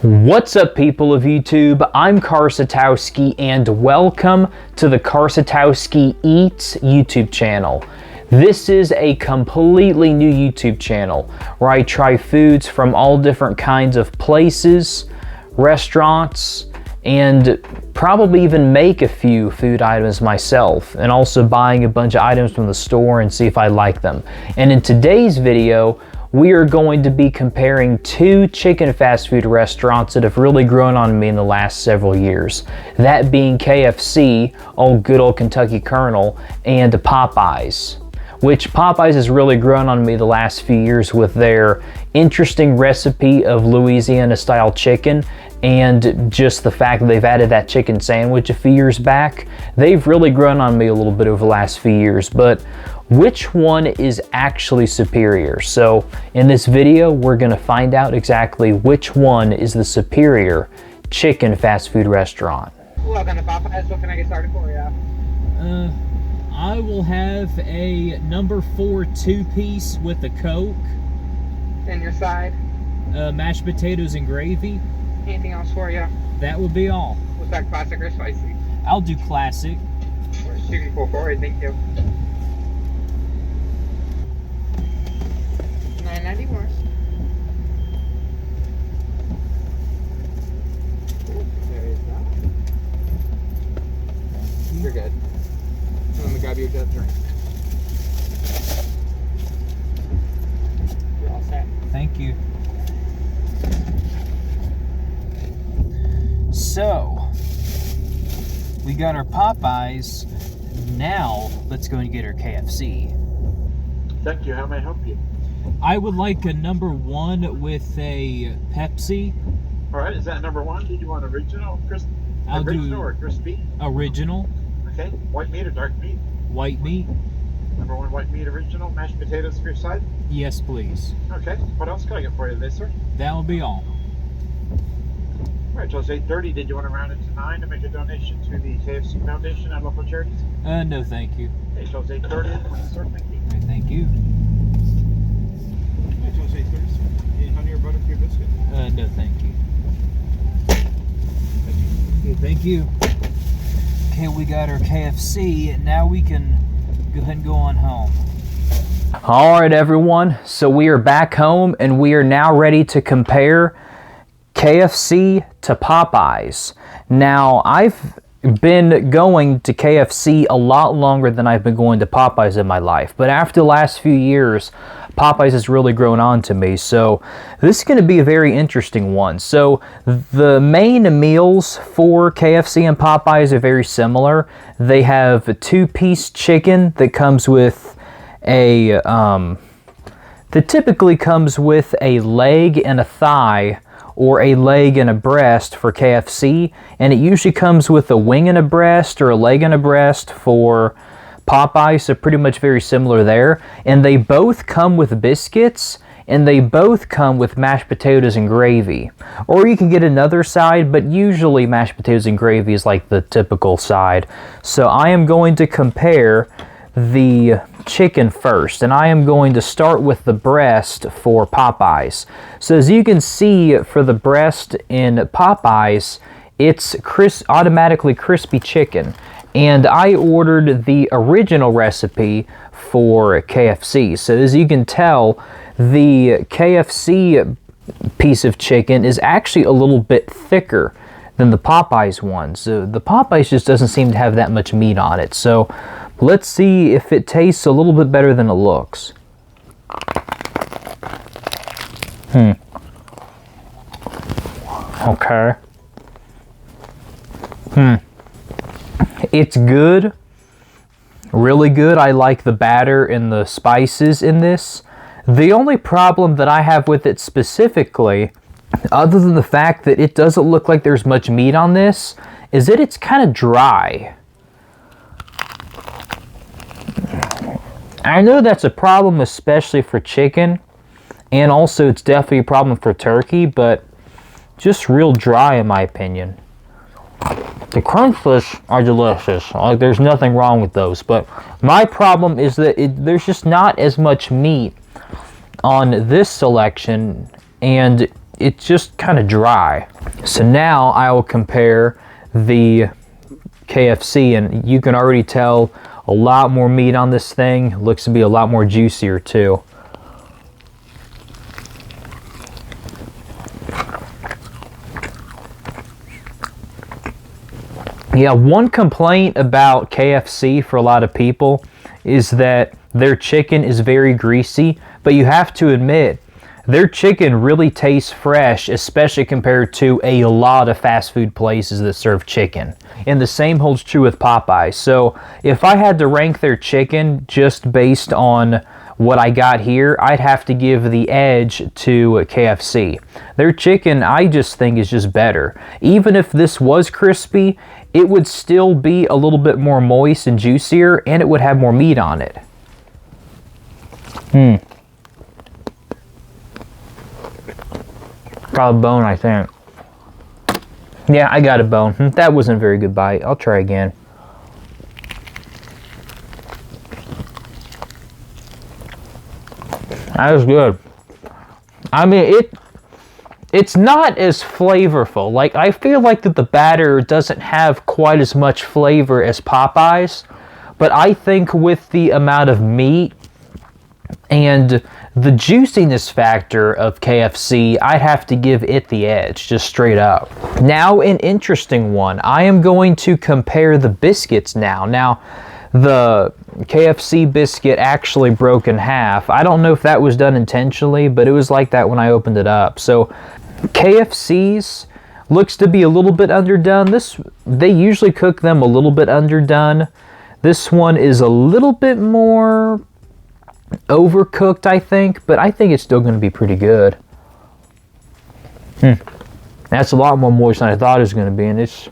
What's up, people of YouTube? I'm Karsatowski and welcome to the Karsatowski Eats YouTube channel. This is a completely new YouTube channel where I try foods from all different kinds of places, restaurants, and probably even make a few food items myself, and also buying a bunch of items from the store and see if I like them. And in today's video, we are going to be comparing two chicken fast food restaurants that have really grown on me in the last several years. That being KFC, good old Kentucky Colonel, and Popeyes. Which Popeyes has really grown on me the last few years with their interesting recipe of Louisiana style chicken, and just the fact that they've added that chicken sandwich a few years back. They've really grown on me a little bit over the last few years, but which one is actually superior? So in this video, we're gonna find out exactly which one is the superior chicken fast food restaurant. Welcome to Popeyes. What can I get started for you? I will have a number 4 2-piece with a Coke. And your side? Mashed potatoes and gravy. Anything else for you? That would be all. Was that classic or spicy? I'll do classic. We're shooting for it. Thank you. $9.91. There is that. You're good. Let me grab your jet drink. You're all set. Thank you. So, we got our Popeyes. Now, let's go and get our KFC. Thank you. How may I help you? I would like a number 1 with a Pepsi. All right. Is that number 1? Did you want original, original or crispy? Original. Okay. White meat or dark meat? White meat. Number 1 white meat original. Mashed potatoes for your side? Yes, please. Okay. What else can I get for you today, sir? That will be all. All right. So it's 8:30. Did you want to round it to 9 to make a donation to the KFC Foundation and local charities? No, thank you. Okay. So it's 8:30. Sir, thank you. Right, thank you. Okay. So it's 8:30. Any honey or butter for your biscuit? No, thank you. Thank you. Okay, thank you. Okay, we got our KFC. Now we can go ahead and go on home. All right, everyone. So we are back home, and we are now ready to compare KFC to Popeyes. Now, I've been going to KFC a lot longer than I've been going to Popeyes in my life, but after the last few years, Popeyes has really grown on to me, so this is going to be a very interesting one. So the main meals for KFC and Popeyes are very similar. They have a 2-piece chicken that comes with a, that typically comes with a leg and a thigh, or a leg and a breast for KFC, and it usually comes with a wing and a breast or a leg and a breast for Popeyes, so pretty much very similar there. And they both come with biscuits, and they both come with mashed potatoes and gravy. Or you can get another side, but usually mashed potatoes and gravy is like the typical side. So I am going to compare the chicken first, and I am going to start with the breast for Popeyes. So as you can see, for the breast in Popeyes, it's automatically crispy chicken, and I ordered the original recipe for KFC. So as you can tell, the KFC piece of chicken is actually a little bit thicker than the Popeyes one. So the Popeyes just doesn't seem to have that much meat on it. So let's see if it tastes a little bit better than it looks. Okay. It's good. Really good. I like the batter and the spices in this. The only problem that I have with it specifically, other than the fact that it doesn't look like there's much meat on this, is that it's kind of dry. I know that's a problem, especially for chicken, and also it's definitely a problem for turkey, but just real dry in my opinion. The crunchfish are delicious. Like, there's nothing wrong with those, but my problem is that there's just not as much meat on this selection, and it's just kind of dry. So now I will compare the KFC, and you can already tell a lot more meat on this thing. Looks to be a lot more juicier too. Yeah, one complaint about KFC for a lot of people is that their chicken is very greasy, but you have to admit, their chicken really tastes fresh, especially compared to a lot of fast food places that serve chicken. And the same holds true with Popeyes. So if I had to rank their chicken just based on what I got here, I'd have to give the edge to KFC. Their chicken, I just think, is just better. Even if this was crispy, it would still be a little bit more moist and juicier, and it would have more meat on it. Got a bone, I think. Yeah, I got a bone. That wasn't a very good bite. I'll try again. That was good. I mean, it's not as flavorful. Like, I feel like that the batter doesn't have quite as much flavor as Popeyes, but I think with the amount of meat and the juiciness factor of KFC, I'd have to give it the edge, just straight up. Now, an interesting one. I am going to compare the biscuits now. Now, the KFC biscuit actually broke in half. I don't know if that was done intentionally, but it was like that when I opened it up. So, KFC's looks to be a little bit underdone. They usually cook them a little bit underdone. This one is a little bit more overcooked, I think, but I think it's still going to be pretty good. That's a lot more moist than I thought it was going to be, and it's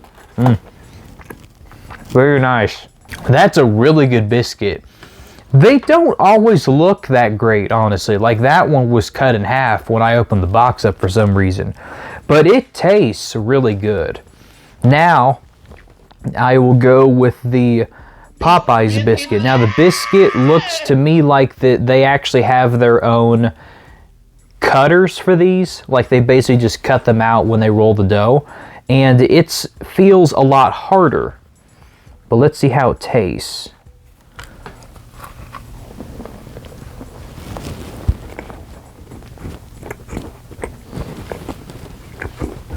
very nice. That's a really good biscuit. They don't always look that great, honestly. Like, that one was cut in half when I opened the box up for some reason, but it tastes really good. Now I will go with the Popeyes biscuit. Now, the biscuit looks to me like that they actually have their own cutters for these. Like, they basically just cut them out when they roll the dough, and it feels a lot harder. But let's see how it tastes.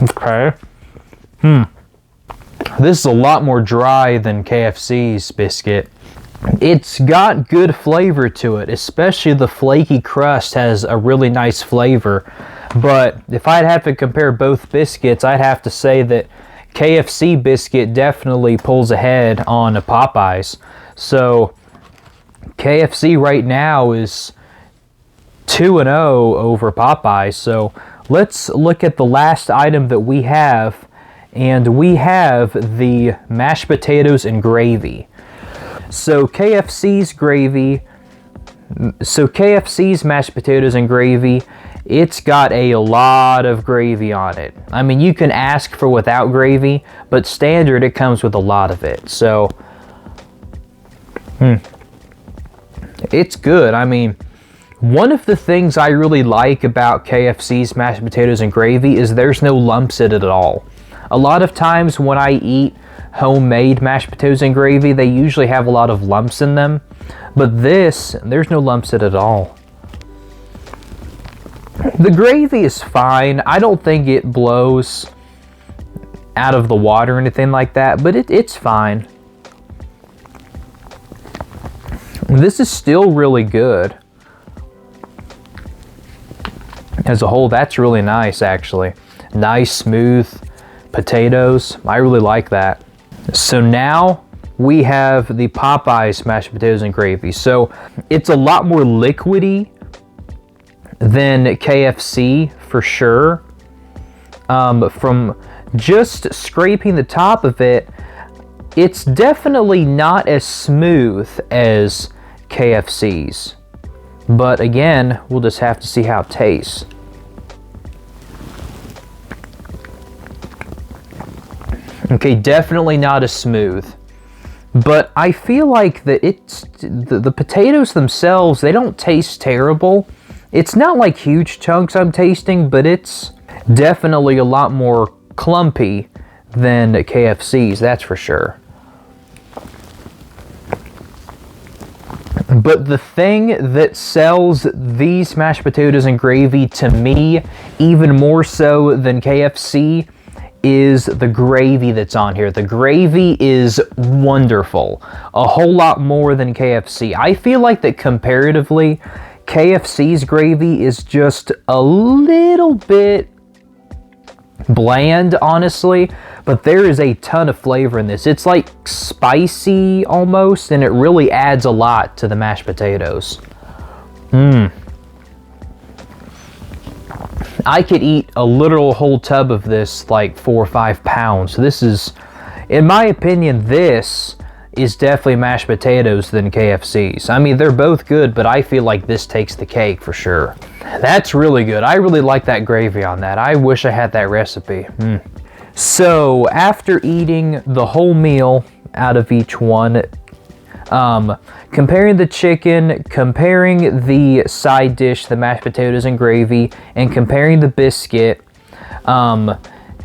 Okay. This is a lot more dry than KFC's biscuit. It's got good flavor to it, especially the flaky crust has a really nice flavor. But if I'd have to compare both biscuits, I'd have to say that KFC biscuit definitely pulls ahead on Popeyes. So KFC right now is 2-0 over Popeyes. So let's look at the last item that we have. And we have the mashed potatoes and gravy. So KFC's mashed potatoes and gravy, it's got a lot of gravy on it. I mean, you can ask for without gravy, but standard, it comes with a lot of it. So, it's good. I mean, one of the things I really like about KFC's mashed potatoes and gravy is there's no lumps in it at all. A lot of times when I eat homemade mashed potatoes and gravy, they usually have a lot of lumps in them. But this, there's no lumps in it at all. The gravy is fine. I don't think it blows out of the water or anything like that, but it's fine. This is still really good. As a whole, that's really nice, actually. Nice, smooth potatoes. I really like that. So now we have the Popeyes mashed potatoes and gravy. So it's a lot more liquidy than KFC for sure. From just scraping the top of it, it's definitely not as smooth as KFC's. But again, we'll just have to see how it tastes. Okay, definitely not as smooth. But I feel like that the potatoes themselves, they don't taste terrible. It's not like huge chunks I'm tasting, but it's Definitely a lot more clumpy than KFC's, that's for sure. But the thing that sells these mashed potatoes and gravy to me, even more so than KFC, is the gravy that's on here. The gravy is wonderful. A whole lot more than KFC. I feel like that comparatively, KFC's gravy is just a little bit bland, honestly, but there is a ton of flavor in this. It's like spicy almost, and it really adds a lot to the mashed potatoes. I could eat a literal whole tub of this, like 4 or 5 pounds. So this is, in my opinion, this is definitely mashed potatoes than KFC's. I mean, they're both good, but I feel like this takes the cake for sure. That's really good. I really like that gravy on that. I wish I had that recipe. So after eating the whole meal out of each one, comparing the chicken, comparing the side dish, the mashed potatoes and gravy, and comparing the biscuit,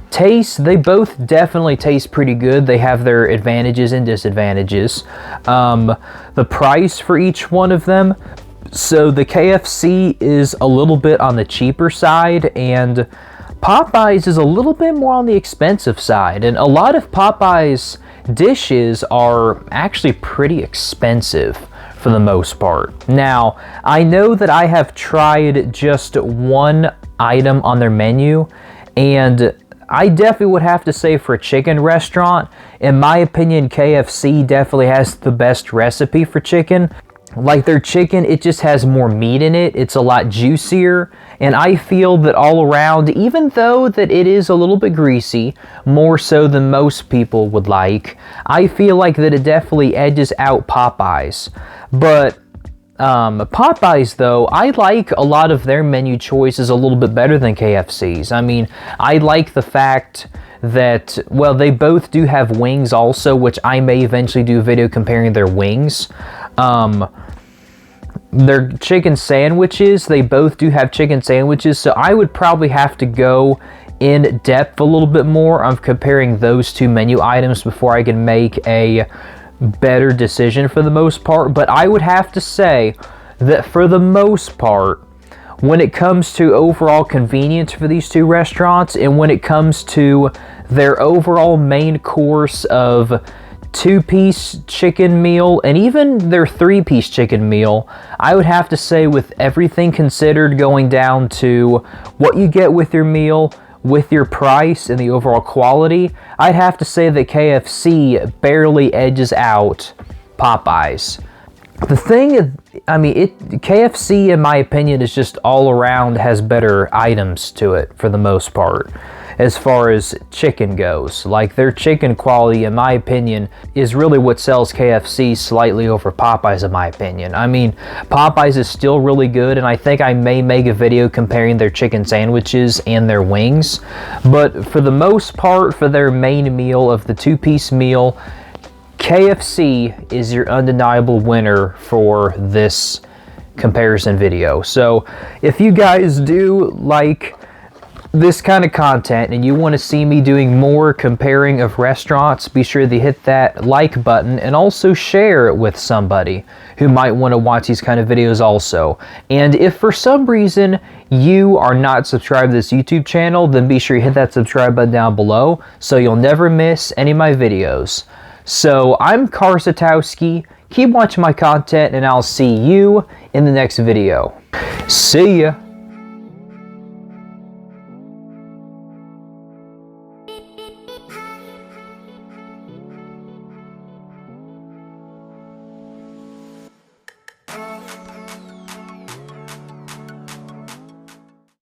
taste, they both definitely taste pretty good. They have their advantages and disadvantages. The price for each one of them, so the KFC is a little bit on the cheaper side, and Popeyes is a little bit more on the expensive side, and a lot of Popeyes dishes are actually pretty expensive for the most part. Now, I know that I have tried just one item on their menu, and I definitely would have to say for a chicken restaurant, in my opinion, KFC definitely has the best recipe for chicken. Like their chicken, it just has more meat in it. It's a lot juicier. And I feel that all around, even though that it is a little bit greasy, more so than most people would like, I feel like that it definitely edges out Popeyes. But Popeyes, though, I like a lot of their menu choices a little bit better than KFC's. I mean, I like the fact that, well, they both do have wings also, which I may eventually do a video comparing their wings. Their chicken sandwiches, they both do have chicken sandwiches, so I would probably have to go in depth a little bit more on comparing those two menu items before I can make a better decision for the most part. But I would have to say that for the most part, when it comes to overall convenience for these two restaurants, and when it comes to their overall main course of 2-piece chicken meal and even their 3-piece chicken meal, I would have to say, with everything considered, going down to what you get with your meal, with your price, and the overall quality, I'd have to say that KFC barely edges out Popeyes. The thing, I mean, KFC, in my opinion, is just all around has better items to it for the most part. As far as chicken goes, like their chicken quality, in my opinion, is really what sells KFC slightly over Popeyes, in my opinion. I mean, Popeyes is still really good, and I think I may make a video comparing their chicken sandwiches and their wings. But for the most part, for their main meal of the 2-piece meal, KFC is your undeniable winner for this comparison video. So if you guys do like this kind of content and you want to see me doing more comparing of restaurants, be sure to hit that like button and also share it with somebody who might want to watch these kind of videos also. And if for some reason you are not subscribed to this YouTube channel, then be sure you hit that subscribe button down below so you'll never miss any of my videos. So I'm Karsatowski. Keep watching my content and I'll see you in the next video. See ya!